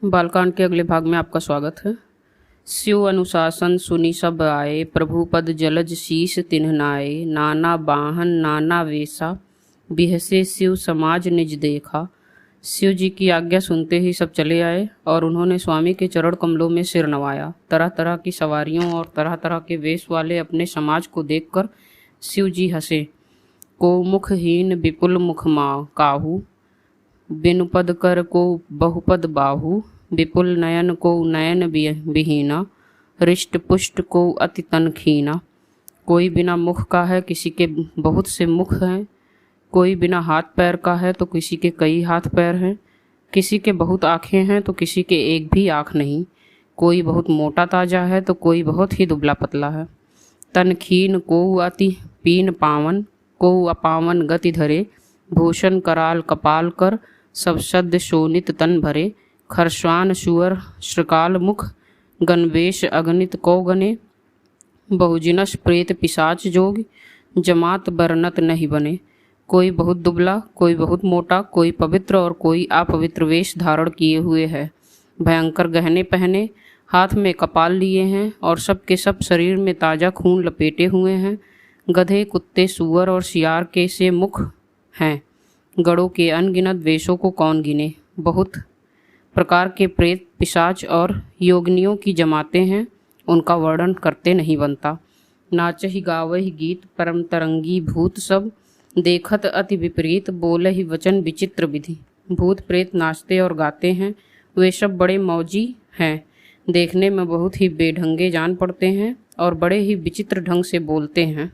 बालकांड के अगले भाग में आपका स्वागत है। स्यु अनुशासन सुनी सब आए, प्रभु पद जलज शीश तिन्ह नाए। नाना बाहन नाना वेशा, बिहसे शिव समाज निज देखा। शिव जी की आज्ञा सुनते ही सब चले आए और उन्होंने स्वामी के चरण कमलों में सिर नवाया। तरह तरह की सवारियों और तरह तरह के वेश वाले अपने समाज को देखकर शिव जी हंसे। को मुखहीन विपुल मुख माँ काहू, बिनुपद कर को बहुपद बाहु। विपुल नयन को नयन विहीना, हृष्ट पुष्ट को अति तन खीना। कोई बिना मुख का है, किसी के बहुत से मुख हैं। कोई बिना हाथ पैर का है तो किसी के कई हाथ पैर हैं। किसी के बहुत आँखें हैं तो किसी के एक भी आँख नहीं। कोई बहुत मोटा ताजा है तो कोई बहुत ही दुबला पतला है। तन खीन को अति पीन पावन, को अपावन गति धरे। भूषण कराल कपाल कर, सब शब्द शोनित तन भरे। खरश्वान सुअर श्रकाल मुख, गणवेश अगणित को गने। बहुजिनस प्रेत पिशाच जोग, जमात बरनत नहीं बने। कोई बहुत दुबला, कोई बहुत मोटा, कोई पवित्र और कोई अपवित्र वेश धारण किए हुए है। भयंकर गहने पहने, हाथ में कपाल लिए हैं और सब के सब शरीर में ताज़ा खून लपेटे हुए हैं। गधे कुत्ते सूअर और सियार के से मुख हैं। गड़ों के अनगिनत वेशों को कौन गिने। बहुत प्रकार के प्रेत पिशाच और योगिनियों की जमातें हैं, उनका वर्णन करते नहीं बनता। नाचहि गावहि गीत परम तरंगी भूत सब, देखत अति विपरीत बोलहि वचन विचित्र विधि। भूत प्रेत नाचते और गाते हैं, वे सब बड़े मौजी हैं, देखने में बहुत ही बेढंगे जान पड़ते हैं और बड़े ही विचित्र ढंग से बोलते हैं।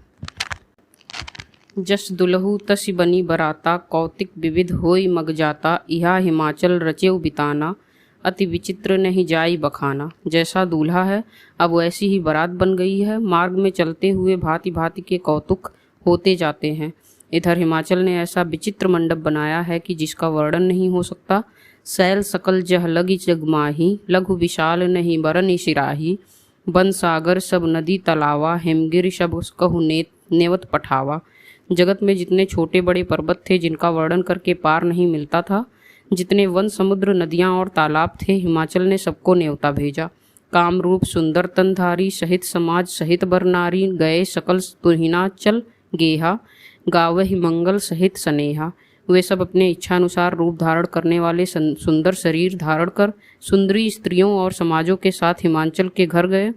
जस दुलहु तसि बनी बराता, कौतिक विविध होई मग जाता। इहा हिमाचल रचेउ बिताना, अति विचित्र नहीं जाई बखाना। जैसा दूल्हा है अब वैसी ही बारात बन गई है। मार्ग में चलते हुए भांति भांति के कौतुक होते जाते हैं। इधर हिमाचल ने ऐसा विचित्र मंडप बनाया है कि जिसका वर्णन नहीं हो सकता। सैल सकल जह लगी जगमाही, लघु विशाल नहीं बरनी सिराही। बन सागर सब नदी तलावा, हिमगिर सब कहु नेवत पठावा। जगत में जितने छोटे बड़े पर्वत थे जिनका वर्णन करके पार नहीं मिलता था, जितने वन समुद्र नदियाँ और तालाब थे, हिमाचल ने सबको न्योता भेजा। कामरूप सुंदर तनधारी सहित समाज सहित बर नारी, गए सकल तुहिनाचल गेहा। गावहि मंगल सहित स्नेहा। वे सब अपने इच्छानुसार रूप धारण करने वाले सुंदर शरीर धारण कर सुंदरी स्त्रियों और समाजों के साथ हिमाचल के घर गए।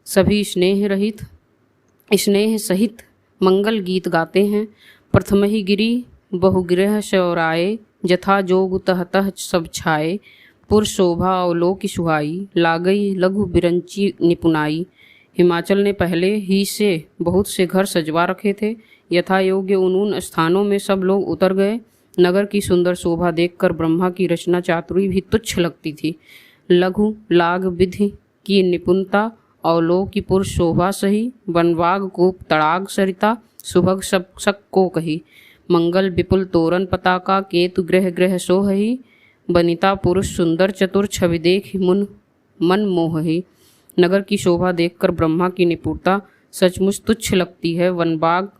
सभी स्नेह सहित मंगल गीत गाते हैं। प्रथम ही गिरी बहुगिरह शौराए, जथा जोग तह तह सब छाए। पुर शोभा अवलोक सुहाई, लागई लघु बिरंची निपुनाई। हिमाचल ने पहले ही से बहुत से घर सजवा रखे थे। यथा योग्य उन स्थानों में सब लोग उतर गए। नगर की सुंदर शोभा देखकर ब्रह्मा की रचना चातुरी भी तुच्छ लगती थी। लघु लाग विधि की निपुणता, अवलोकी पुर शोभा सही। वनवाग को तड़ाग सरिता, सुभग सब सक को कही। मंगल विपुल तोरण पताका, केतु ग्रह ग्रह सोहही। बनिता पुरुष सुंदर चतुर, छवि देख मन मोहही। नगर की शोभा देखकर ब्रह्मा की निपुणता सचमुच तुच्छ लगती है। वनबाग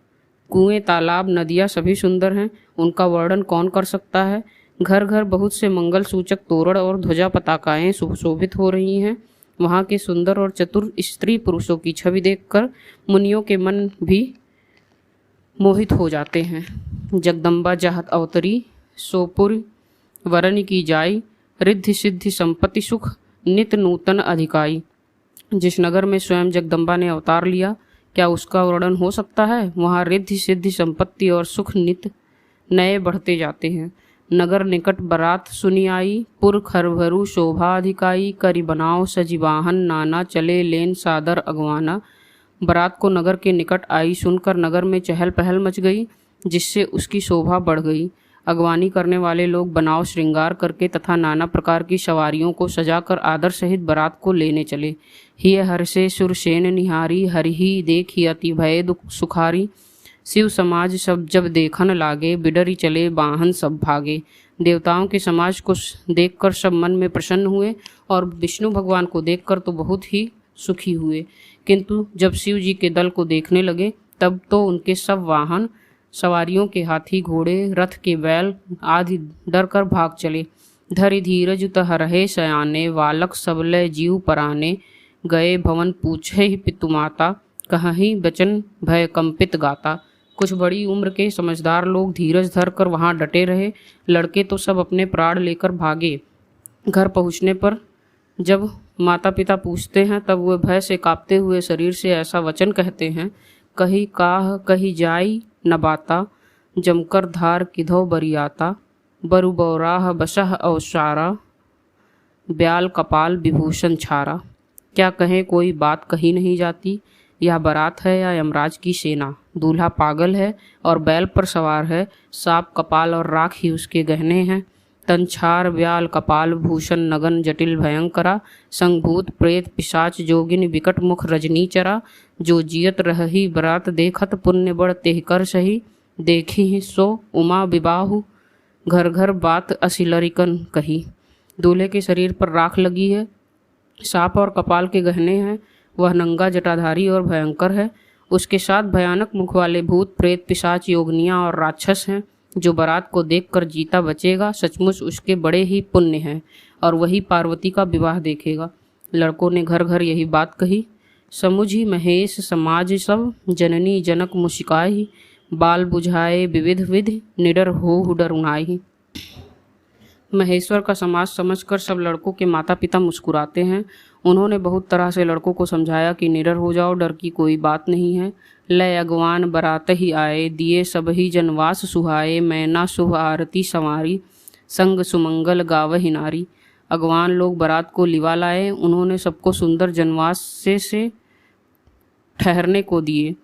कुएं तालाब नदियाँ सभी सुंदर हैं, उनका वर्णन कौन कर सकता है। घर घर बहुत से मंगल सूचक तोरण और ध्वजा पताकाएं सुशोभित हो रही हैं। वहाँ के सुंदर और चतुर स्त्री पुरुषों की छवि देखकर मुनियों के मन भी मोहित हो जाते हैं। जगदम्बा जहत अवतरी, सोपुर वरण की जाई। रिद्धि सिद्धि संपत्ति सुख, नित नूतन अधिकाई। जिस नगर में स्वयं जगदम्बा ने अवतार लिया, क्या उसका वर्णन हो सकता है। वहाँ रिद्धि सिद्धि संपत्ति और सुख नित नए बढ़ते जाते हैं। नगर निकट बरात सुनी आई, पुर खरभरू शोभा अधिकाई। करी बनाओ सजीवाहन नाना, चले लेन सादर अगवाना। बरात को नगर के निकट आई सुनकर नगर में चहल पहल मच गई, जिससे उसकी शोभा बढ़ गई। अगवानी करने वाले लोग बनाव श्रृंगार करके तथा नाना प्रकार की सवारियों को सजाकर आदर सहित बारात को लेने चले। हिय हर्षे सुरसेन निहारी, हरिहि देखी अति भय दुख सुखारी। शिव समाज सब जब देखन लागे, बिडरी चले बाहन सब भागे। देवताओं के समाज को देखकर सब मन में प्रसन्न हुए और विष्णु भगवान को देखकर तो बहुत ही सुखी हुए। किंतु जब शिव जी के दल को देखने लगे तब तो उनके सब वाहन सवारियों के हाथी घोड़े रथ के बैल आदि डर कर भाग चले। धरि धीरज तह रहे सयाने, बालक सबले जीव पराने। गए भवन पूछे ही पितु माता, कहीं बचन भय कंपित गाता। कुछ बड़ी उम्र के समझदार लोग धीरज धर कर वहाँ डटे रहे। लड़के तो सब अपने प्राण लेकर भागे। घर पहुँचने पर जब माता पिता पूछते हैं तब वे भय से कांपते हुए शरीर से ऐसा वचन कहते हैं, कहीं काह कहीं जाई न बाता, जमकर धार किधो बरियाता। बरु बौराह बसह अवसारा, ब्याल कपाल विभूषण छारा। क्या कहें कोई बात कही नहीं जाती। यह बारात है या यमराज की सेना। दूल्हा पागल है और बैल पर सवार है। सांप कपाल और राख ही उसके गहने हैं। तनछार ब्याल कपाल भूषण नगन जटिल भयंकरा। संभूत प्रेत पिशाच जोगिन विकट मुख रजनी चरा। जो जियत रही बरात देखत, पुण्य बड़ तेह कर सही। देखी सो उमा विबाहु, घर घर बात असिलरिकन कही। दूल्हे के शरीर पर राख लगी है, सांप और कपाल के गहने हैं। वह नंगा जटाधारी और भयंकर है। उसके साथ भयानक मुख वाले भूत प्रेत पिशाच योगनियाँ और राक्षस हैं। जो बारात को देखकर जीता बचेगा, सचमुच उसके बड़े ही पुण्य हैं और वही पार्वती का विवाह देखेगा। लड़कों ने घर घर यही बात कही। समुझी महेश समाज सब, जननी जनक मुशिकाई। बाल बुझाए विविध विधि, निडर हो डरुनाई। महेश्वर का समाज समझकर सब लड़कों के माता पिता मुस्कुराते हैं। उन्होंने बहुत तरह से लड़कों को समझाया कि निडर हो जाओ, डर की कोई बात नहीं है। लय अगवान बरात ही आए, दिए सब ही जनवास सुहाए। मैना शुभ आरती संवारी, संग सुमंगल गावहि नारी। अगवान लोग बारात को लिवा लाए। उन्होंने सबको सुंदर जनवास से ठहरने को दिए।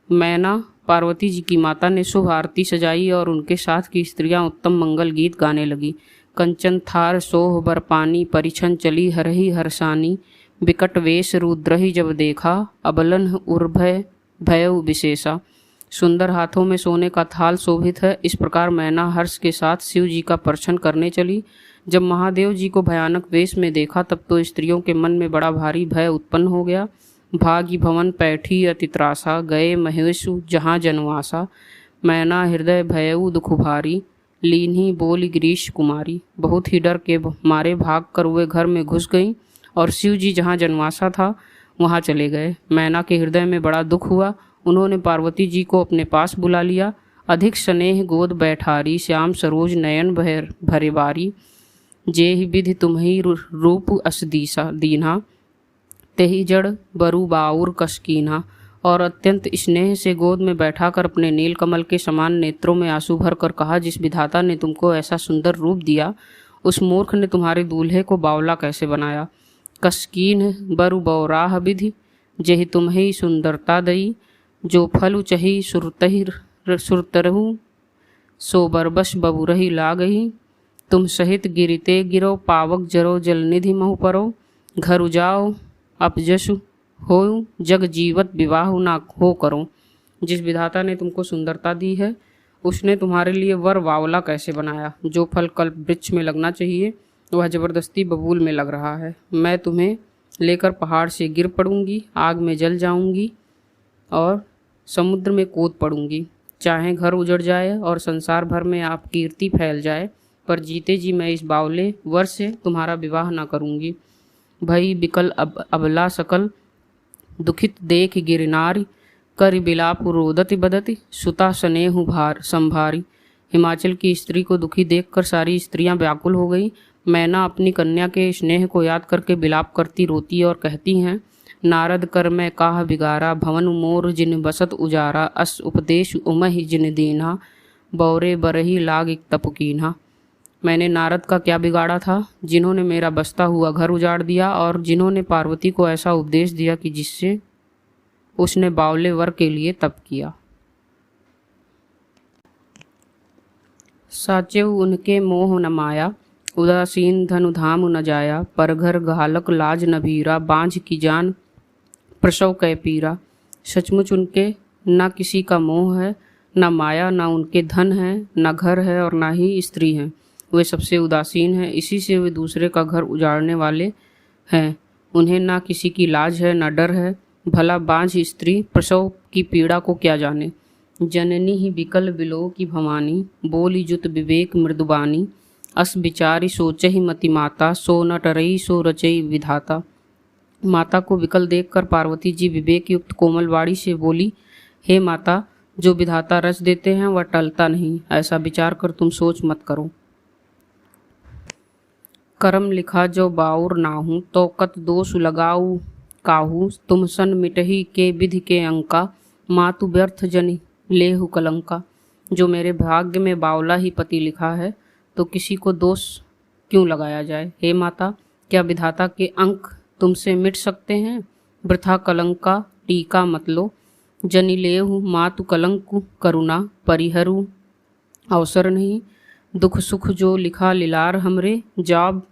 मैना पार्वती जी की माता ने शुभ आरती सजाई और उनके साथ की स्त्रियां उत्तम मंगल गीत गाने लगी। कंचन थार सोह बर पानी, परिछन चली हरही हरसानी। विकट वेश रुद्रहि जब देखा, अबलन उर्भय भयउ विशेषा। सुंदर हाथों में सोने का थाल शोभित है। इस प्रकार मैना हर्ष के साथ शिव जी का पर्छन करने चली। जब महादेव जी को भयानक वेश में देखा तब तो स्त्रियों के मन में बड़ा भारी भय उत्पन्न हो गया। भागी भवन पैठी अति त्रासा, गए महेशु जहाँ जनवासा। मैना हृदय भयउ दुख भारी, लीन्ही बोली गिरीश कुमारी। बहुत ही डर के मारे भाग कर वे घर में घुस गईं और शिव जी जहाँ जनवासा था वहाँ चले गए। मैना के हृदय में बड़ा दुख हुआ। उन्होंने पार्वती जी को अपने पास बुला लिया। अधिक स्नेह गोद बैठारी, श्याम सरोज नयन भरे बारी। जेहि विधि तुम्ही रूप अस दीन्हा, तेहि जड़ बरु बाउर कसकीन्हा। और अत्यंत स्नेह से गोद में बैठाकर अपने नीलकमल के समान नेत्रों में आंसू भर कर कहा, जिस विधाता ने तुमको ऐसा सुंदर रूप दिया, उस मूर्ख ने तुम्हारे दूल्हे को बावला कैसे बनाया। कसकीन बरु बौराह विधि, जेहि तुम्हें सुंदरता दई। जो फलु चही सुरतरहु, सो बरबस बबुरही लागही। तुम सहित गिरते गिरो, पावक जरो जलनिधि महु परो। घर उजाओ अपजसु हो, जग जीवत विवाह ना हो करो। जिस विधाता ने तुमको सुंदरता दी है उसने तुम्हारे लिए वर बावला कैसे बनाया। जो फल कल्प वृक्ष में लगना चाहिए वह जबरदस्ती बबूल में लग रहा है। मैं तुम्हें लेकर पहाड़ से गिर पड़ूंगी, आग में जल जाऊंगी और समुद्र में कूद पड़ूंगी। चाहे घर उजड़ जाए और संसार भर में आप कीर्ति फैल जाए, पर जीते जी मैं इस बावले वर से तुम्हारा विवाह ना करूंगी। भई बिकल अबला सकल, दुखित देख गिरनारी। कर बिलाप रोदति बदति, सुता स्नेहु भार संभारी। हिमाचल की स्त्री को दुखी देखकर सारी स्त्रियां व्याकुल हो गई। मैना अपनी कन्या के स्नेह को याद करके बिलाप करती रोती और कहती हैं, नारद कर मैं काह बिगारा, भवन मोर जिन बसत उजारा। अस उपदेश उमहि जिन दीन्हा, बौरे बरही लाग तपकीन्हा। मैंने नारद का क्या बिगाड़ा था, जिन्होंने मेरा बसता हुआ घर उजाड़ दिया और जिन्होंने पार्वती को ऐसा उपदेश दिया कि जिससे उसने बावले वर के लिए तप किया। साचेव उनके मोह न माया, उदासीन धनु धाम न जाया। पर घर घालक लाज न भीरा, बांझ की जान प्रसव कै पीरा। सचमुच उनके न किसी का मोह है, न माया, न उनके धन है, न घर है और न ही स्त्री हैं। वे सबसे उदासीन हैं, इसी से वे दूसरे का घर उजाड़ने वाले हैं। उन्हें ना किसी की लाज है ना डर है। भला बांझ स्त्री प्रसव की पीड़ा को क्या जाने। जननी ही बिकल बिलो की भवानी, बोली जुत विवेक मृदुबानी। अस विचारी सोचहि मति माता, सो न टरई सो रचई विधाता। माता को विकल देखकर पार्वती जी विवेक युक्त कोमल वाणी से बोली, हे माता, जो विधाता रच देते हैं वह टलता नहीं, ऐसा विचार कर तुम सोच मत करो। करम लिखा जो बाउर नाहू, तो कत दोष लगाऊ काहू। तुम सन मिटही के विधि के अंका, मातु व्यर्थ जनि लेहु कलंका। जो मेरे भाग्य में बावला ही पति लिखा है, तो किसी को दोष क्यों लगाया जाए। हे माता, क्या विधाता के अंक तुमसे मिट सकते हैं। वृथा कलंक का टीका मत लो। जनि लेहु मातु कलंक करुणा, परिहरु अवसर नहीं। दुख सुख जो लिखा लिलार हमरे, जाब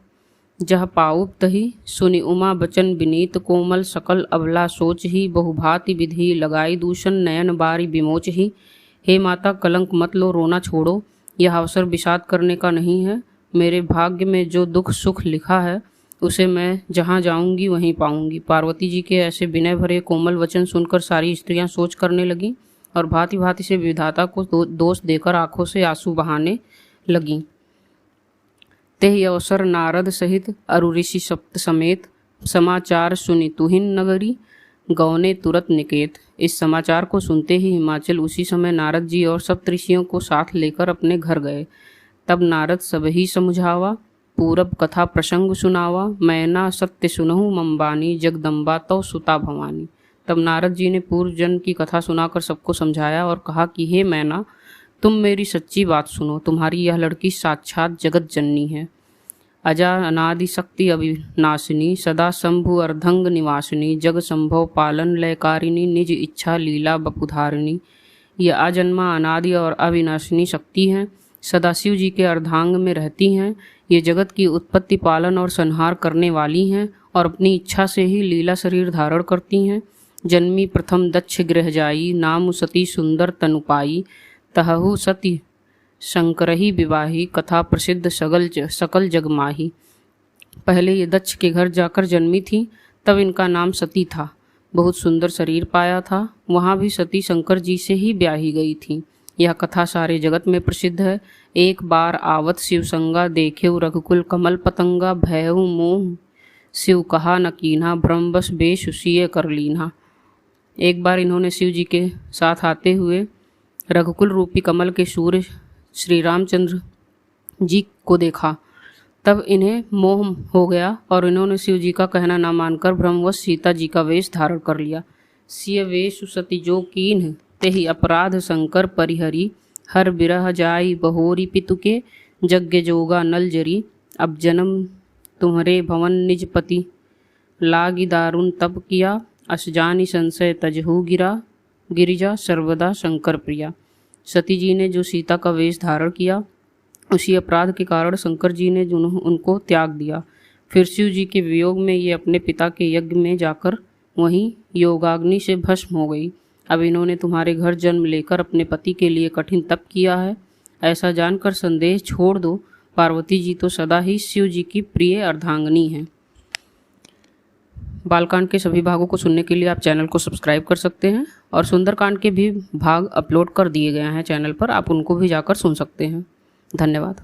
जह पाउप तही। सुनि उमा बचन विनीत कोमल, सकल अबला सोच ही। बहुभांति विधि लगाई दूषण, नयन बारी विमोच ही। हे माता, कलंक मत लो, रोना छोड़ो। यह अवसर विषाद करने का नहीं है। मेरे भाग्य में जो दुख सुख लिखा है, उसे मैं जहाँ जाऊंगी वहीं पाऊंगी। पार्वती जी के ऐसे विनय भरे कोमल वचन सुनकर सारी स्त्रियां सोच करने लगीं और भांति भांति से विधाता को दोष देकर आंखों से आंसू बहाने लगीं। तेहि अवसर नारद सहित अरु ऋषि सप्त समेत, समाचार सुनि तुहिन नगरी, गौने तुरत निकेत। इस समाचार को सुनते ही हिमाचल उसी समय नारद जी और सप्त ऋषियों को साथ लेकर अपने घर गए। तब नारद सबही समझावा, पूरब कथा प्रसंग सुनावा। मैना सत्य सुनहु मम्बानी, जगदम्बा तौ सुता भवानी। तब नारद जी ने पूर्व जन्म की कथा सुनाकर सबको समझाया और कहा कि हे मैना, तुम मेरी सच्ची बात सुनो। तुम्हारी यह लड़की साक्षात जगत जननी है, अजा अनादि शक्ति अविनाशिनी, सदा शंभु अर्धंग निवासिनी, जग संभव पालन लयकारिणी, निज इच्छा लीला बपुधारिणी। ये अजन्मा अनादि और अविनाशिनी शक्ति हैं, सदाशिव जी के अर्धांग में रहती हैं। ये जगत की उत्पत्ति पालन और संहार करने वाली हैं और अपनी इच्छा से ही लीला शरीर धारण करती हैं। जन्मी प्रथम दक्ष गृह जाई, नाम सती सुंदर तनु पाई। तहु सती शंकरही विवाही, कथा प्रसिद्ध सकल जग माही। पहले ये दक्ष के घर जाकर जन्मी थी, तब इनका नाम सती था। बहुत सुंदर शरीर पाया था। वहाँ भी सती शंकर जी से ही ब्याही गई थी। यह कथा सारे जगत में प्रसिद्ध है। एक बार आवत शिव संगा, देखेउ रघुकुल कमल पतंगा। भयउ मोह शिव कहा न कीन्हा, ब्रह्मवश बेश उसिए कर लीन्हा। एक बार इन्होंने शिव जी के साथ आते हुए रघुकुल रूपी कमल के सूर्य श्री रामचंद्र जी को देखा। तब इन्हें मोह हो गया और इन्होंने शिव जी का कहना न मानकर ब्रह्मवश सीता जी का वेश धारण कर लिया। सिय वेश सती जो कीन्ह, तेहि अपराध शंकर परिहरी। हर बिरह जाई बहोरी पितु के, यज्ञ जोगा नल जरी। अब जन्म तुम्हारे भवन निज पति, लागी दारुण तप किया। अस जानी संशय तजहु गिरिजा, सर्वदा शंकर प्रिया। सती जी ने जो सीता का वेश धारण किया, उसी अपराध के कारण शंकर जी ने उनको त्याग दिया। फिर शिव जी के वियोग में ये अपने पिता के यज्ञ में जाकर वहीं योगाग्नि से भस्म हो गई। अब इन्होंने तुम्हारे घर जन्म लेकर अपने पति के लिए कठिन तप किया है। ऐसा जानकर संदेह छोड़ दो, पार्वती जी तो सदा ही शिव जी की प्रिय अर्धांगिनी हैं। बालकांड के सभी भागों को सुनने के लिए आप चैनल को सब्सक्राइब कर सकते हैं और सुंदरकांड के भी भाग अपलोड कर दिए गए हैं चैनल पर, आप उनको भी जाकर सुन सकते हैं। धन्यवाद।